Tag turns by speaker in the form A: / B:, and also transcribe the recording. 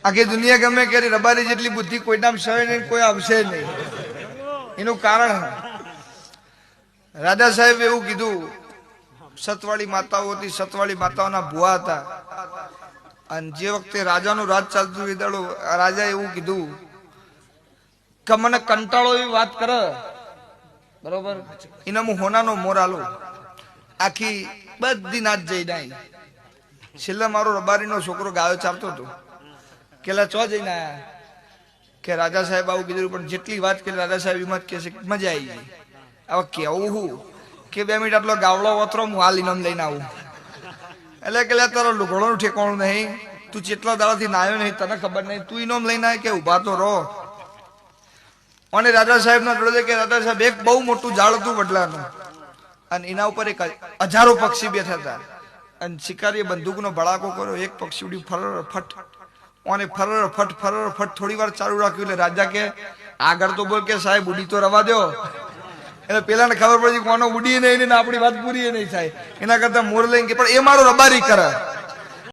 A: આખી દુનિયા ગમે કે રબારી જેટલી બુદ્ધિ કોઈ નામ સહે નહીં, કોઈ આવશે નહીં. એનું કારણ રાજા સાહેબ એવું કીધું, સતવાળી માતાઓ હતી, સતવાળી માતાઓના ભુવા હતા. અને જે વખતે રાજાનું રાજ ચાલતું એ દાડો રાજા એવું કીધું કે મને કંટાળો એવી વાત કરે, બરોબર, એને હું હોનાનો મોર આલું. આખી બધી નાચ જઈ નાઈ. છેલ્લે મારો રબારીનો છોકરો ગાયો ચાલતો હતો. કેલા ચો જઈને આયા કે રાજા સાહેબ આવું કીધું, પણ જેટલી વાત કરી રાજા સાહેબ એમાં જ કહે છે મજા આવી ગઈ. હવે કેવું હું કે 2 મિનિટ આટલો ગાવડો વતરો હું હાલ ઇનામ લઈને આવું. એટલે કે તારો લુગડોનું ઠેકાણું નહીં, તું જેટલા દાડાથી નાયો નહીં, તને ખબર નહીં, તું ઇનામ લઈને આવે કે ઉભા તો રહો. અને રાજા સાહેબ ના જોડે કે રાજા સાહેબ એક બહુ મોટું ઝાડ હતું વડલાનું, અને એના ઉપર એક 1000 પક્ષી બેઠા હતા. અને શિકારીએ બંદૂકનો ભડાકો કર્યો, એક પક્ષી ઉડી ફરર ફટ, અને ફરર ફટ થોડી વાર ચાલુ રાખ્યું. એટલે રાજા કે આગળ તો બોલ કે સાહેબ ઉડી તો રવા દો. એટલે પેલા ને ખબર પડી કોનો ઉડી નહીં ને આપણી વાત પૂરી નહીં થાય. એના કરતા મોર લઈને, પણ એ મારો રબારી કરે.